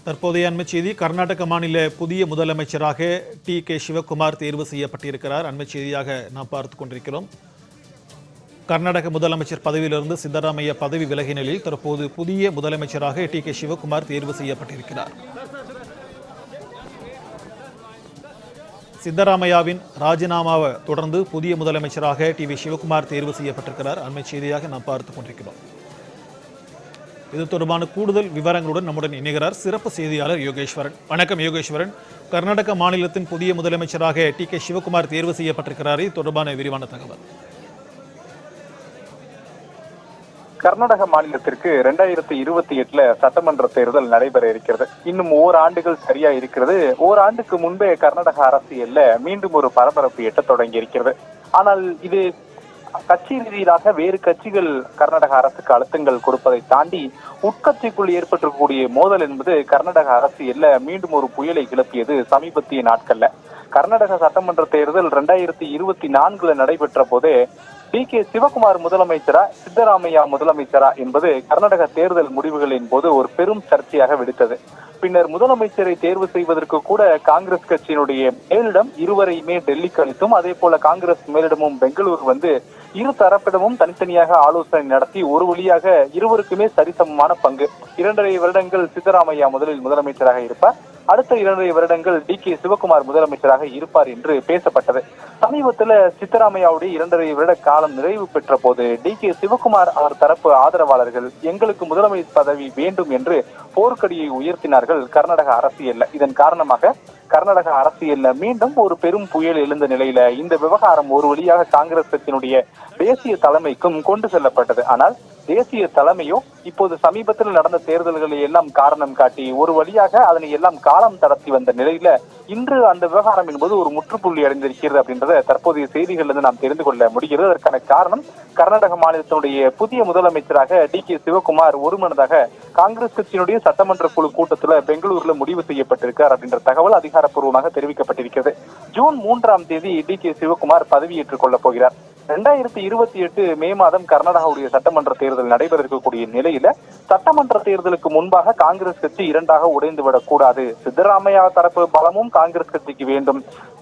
தற்போதைய அண்மை செய்தி. கர்நாடக மாநில புதிய முதலமைச்சராக டி.கே. சிவகுமார் தேர்வு செய்யப்பட்டிருக்கிறார். அண்மை செய்தியாக நாம் பார்த்துக் கொண்டிருக்கிறோம். கர்நாடக முதலமைச்சர் பதவியிலிருந்து சித்தராமையா பதவி விலகிய நிலையில் தற்போது புதிய முதலமைச்சராக டி.கே. சிவகுமார் தேர்வு செய்யப்பட்டிருக்கிறார். சித்தராமையாவின் ராஜினாமாவை தொடர்ந்து புதிய முதலமைச்சராக டி.வி. சிவகுமார் தேர்வு செய்யப்பட்டிருக்கிறார். அண்மை செய்தியாக நாம் பார்த்துக் கொண்டிருக்கிறோம். இது தொடர்பான கூடுதல் விவரங்களுடன் நம்முடன் இணைகிறார் சிறப்பு செய்தியாளர் யோகேஸ்வரன். வணக்கம் யோகேஸ்வரன். கர்நாடக மாநிலத்தின் புதிய முதலமைச்சராக டி.கே. சிவகுமார் தேர்வு செய்யப்பட்டிருக்கிறார். இது தொடர்பான விரிவான தகவல். கர்நாடக மாநிலத்திற்கு 2028 சட்டமன்ற தேர்தல் நடைபெற இருக்கிறது. இன்னும் ஓராண்டுகள் சரியா இருக்கிறது. ஓராண்டுக்கு முன்பே கர்நாடக அரசியல்ல மீண்டும் ஒரு பரபரப்பு எட்ட தொடங்கி இருக்கிறது. ஆனால் இது கட்சி ரீதியிலாக வேறு கட்சிகள் கர்நாடக அரசுக்கு அழுத்தங்கள் கொடுப்பதை தாண்டி உட்கட்சிக்குள் ஏற்பட்டிருக்கக்கூடிய மோதல் என்பது கர்நாடக அரசியல்ல மீண்டும் ஒரு புயலை கிளப்பியது சமீபத்திய நாட்கள்ல. கர்நாடக சட்டமன்ற தேர்தல் 2024 நடைபெற்ற போதே டி.கே. சிவகுமார் முதலமைச்சரா சித்தராமையா முதலமைச்சரா என்பது கர்நாடக தேர்தல் முடிவுகளின் போது ஒரு பெரும் சர்ச்சையாக வெடித்தது. பின்னர் முதலமைச்சரை தேர்வு செய்வதற்கு கூட காங்கிரஸ் கட்சியினுடைய மேலிடம் இருவரையுமே டெல்லிக்கு அளித்தும், அதே போல காங்கிரஸ் மேலிடமும் பெங்களூர் இரு தரப்பிடமும் தனித்தனியாக ஆலோசனை நடத்தி ஒரு வழியாக இருவருக்குமே சரிசமமான பங்கு. 2.5 வருடங்கள் சித்தராமையா முதலில் முதலமைச்சராக இருப்பார், அடுத்த 2.5 வருடங்கள் டி.கே. சிவகுமார் முதலமைச்சராக இருப்பார் என்று பேசப்பட்டது. சமீபத்தில் சித்தராமையாவுடைய 2.5 வருட காலம் நிறைவு பெற்ற போது டி.கே. சிவகுமார் அவர் தரப்பு ஆதரவாளர்கள் எங்களுக்கு முதலமைச்சர் பதவி வேண்டும் என்று போர்க்கடியை உயர்த்தினார்கள் கர்நாடக அரசியல்ல. இதன் காரணமாக கர்நாடக அரசியல்ல மீண்டும் ஒரு பெரும் புயல் எழுந்த நிலையில இந்த விவகாரம் ஒரு வழியாக காங்கிரஸ் கட்சியினுடைய தேசிய தலைமைக்கும் கொண்டு செல்லப்பட்டது. ஆனால் தேசிய தலைமையோ இப்போது சமீபத்தில் நடந்த தேர்தல்களை எல்லாம் காரணம் காட்டி ஒரு வழியாக அதனை எல்லாம் காலம் கடத்தி வந்த நிலையில இன்று அந்த விவகாரம் என்பது ஒரு முற்றுப்புள்ளி அடைந்திருக்கிறது அப்படின்றத தற்போதைய செய்திகளிலிருந்து நாம் தெரிந்து கொள்ள முடிகிறது. அதற்கான காரணம் கர்நாடக மாநிலத்தினுடைய புதிய முதலமைச்சராக டி.கே. சிவகுமார் ஒருமனதாக காங்கிரஸ் கட்சியினுடைய சட்டமன்ற குழு கூட்டத்துல பெங்களூர்ல முடிவு செய்யப்பட்டிருக்கார் அப்படின்ற தகவல் அதிகாரப்பூர்வமாக தெரிவிக்கப்பட்டிருக்கிறது. ஜூன் 3ஆம் தேதி டி.கே. சிவகுமார் பதவியேற்றுக் கொள்ளப் போகிறார். 2028 மே மாதம் கர்நாடகாவுடைய சட்டமன்ற தேர்தல் நடைபெற இருக்கக்கூடிய நிலையில சட்டமன்ற தேர்தலுக்கு முன்பாக காங்கிரஸ் கட்சி இரண்டாக உடைந்துவிடக் கூடாது. சித்தராமையா தரப்பு பலமும் காங்கிரஸ் கட்சிக்கு வேண்டும்,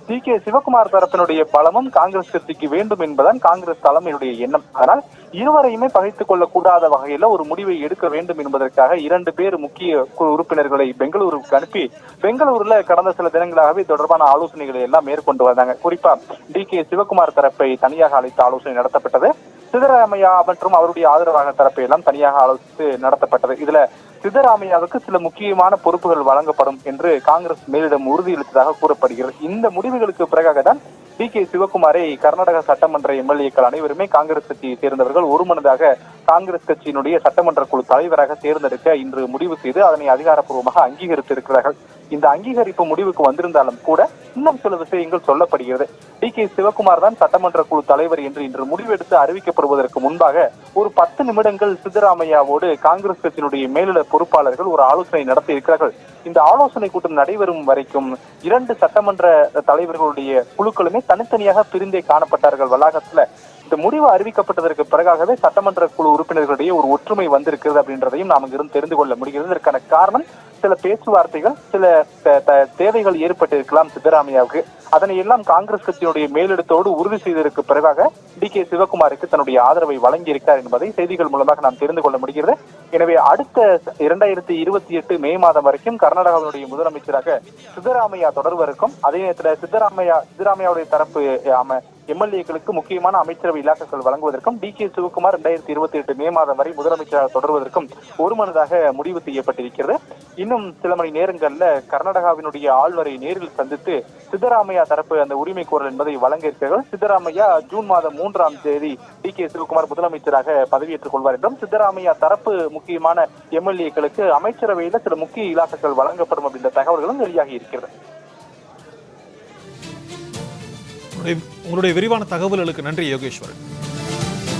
டி.கே. சிவகுமார் தரப்பினுடைய பலமும் காங்கிரஸ் கட்சிக்கு வேண்டும் என்பதுதான் காங்கிரஸ் தலைமையுடைய எண்ணம். ஆனால் இருவரையுமே பகைத்துக் கொள்ளக்கூடாத வகையில ஒரு முடிவை எடுக்க வேண்டும் என்பதற்காக 2 பேர் முக்கிய உறுப்பினர்களை பெங்களூருக்கு அனுப்பி பெங்களூர்ல கடந்த சில தினங்களாகவே தொடர்பான ஆலோசனைகளை எல்லாம் மேற்கொண்டு வந்தாங்க. குறிப்பா டி.கே. சிவகுமார் தரப்பை தனியாக அழைத்து ஆலோசனை நடத்தப்பட்டது. சித்தராமையா மற்றும் அவருடைய ஆதரவாளர் தரப்பை எல்லாம் தனியாக ஆலோசித்து நடத்தப்பட்டது. இதுல சித்தராமையாவுக்கு சில முக்கியமான பொறுப்புகள் வழங்கப்படும் என்று காங்கிரஸ் மேலிடம் உறுதியளித்ததாக கூறப்படுகிறது. இந்த முடிவுகளுக்கு பிறகாக தான் டி.கே. சிவகுமாரை கர்நாடக சட்டமன்ற எம்எல்ஏக்கள் அனைவருமே காங்கிரஸ் கட்சியை சேர்ந்தவர்கள் ஒருமனதாக காங்கிரஸ் கட்சியினுடைய சட்டமன்ற குழு தலைவராக தேர்ந்தெடுக்க இன்று முடிவு செய்து அதனை அதிகாரப்பூர்வமாக அங்கீகரித்திருக்கிறார்கள். இந்த அங்கீகரிப்பு முடிவுக்கு வந்திருந்தாலும் கூட இன்னும் சில விஷயங்கள் சொல்லப்படுகிறது. டி.கே. சிவகுமார் தான் சட்டமன்ற குழு தலைவர் என்று இன்று முடிவெடுத்து அறிவிக்கப்படுவதற்கு முன்பாக ஒரு 10 நிமிடங்கள் சித்தராமையாவோடு காங்கிரஸ் கட்சியினுடைய மேலிட பொறுப்பாளர்கள் ஒரு ஆலோசனை நடத்தி இருக்கிறார்கள். இந்த ஆலோசனை கூட்டம் நடைபெறும் வரைக்கும் 2 சட்டமன்ற தலைவர்களுடைய குழுக்களுமே தனித்தனியாக பிரிந்தே காணப்பட்டார்கள் வளாகத்துல. இந்த முடிவு அறிவிக்கப்பட்டதற்கு பிறகாகவே சட்டமன்ற குழு உறுப்பினர்களிடையே ஒரு ஒற்றுமை வந்திருக்கிறது அப்படின்றதையும் நாம் இங்கிருந்து தெரிந்து கொள்ள முடிகிறது. இதற்கான காரணம் சில பேச்சுவார்த்தைகள், சில தேவைகள் ஏற்பட்டிருக்கலாம் சித்தராமையாவுக்கு. அதனை எல்லாம் காங்கிரஸ் கட்சியினுடைய மேலிடத்தோடு உறுதி செய்ததற்கு பிறகாக டி.கே. சிவகுமாருக்கு தன்னுடைய ஆதரவை வழங்கியிருக்கிறார் என்பதை செய்திகள் மூலமாக நாம் தெரிந்து கொள்ள முடிகிறது. எனவே அடுத்த 2028 மே மாதம் வரைக்கும் கர்நாடகாவினுடைய முதலமைச்சராக சித்தராமையா தொடர்வதற்கும், அதே நேரத்தில் சித்தராமையாவுடைய தரப்பு எம்எல்ஏக்களுக்கு முக்கியமான அமைச்சரவை இலாக்காக்கள் வழங்குவதற்கும் டி.கே. சிவகுமார் 2028 மே மாதம் வரை முதலமைச்சராக தொடர்வதற்கும் ஒருமனதாக முடிவு செய்யப்பட்டிருக்கிறது. இன்னும் சில மணி நேரங்கள்ல கர்நாடகாவினுடைய ஆளுநரை நேரில் சந்தித்து சித்தராமையா தரப்பு அந்த உரிமை கோரல் என்பதை வழங்க இருக்கிறார்கள். சித்தராமையா ஜூன் மாதம் 3ஆம் தேதி டி.கே. சிவகுமார் முதலமைச்சராக பதவியேற்றுக் கொள்வார் என்றும், சித்தராமையா தரப்பு முக்கியமான எம்எல்ஏக்களுக்கு அமைச்சரவையில சில முக்கிய இலாக்காக்கள் வழங்கப்படும் அப்படின்ற தகவல்களும் வெளியாகி இருக்கிறது. உங்களுடைய விரிவான தகவல்களுக்கு நன்றி யோகேஸ்வரன்.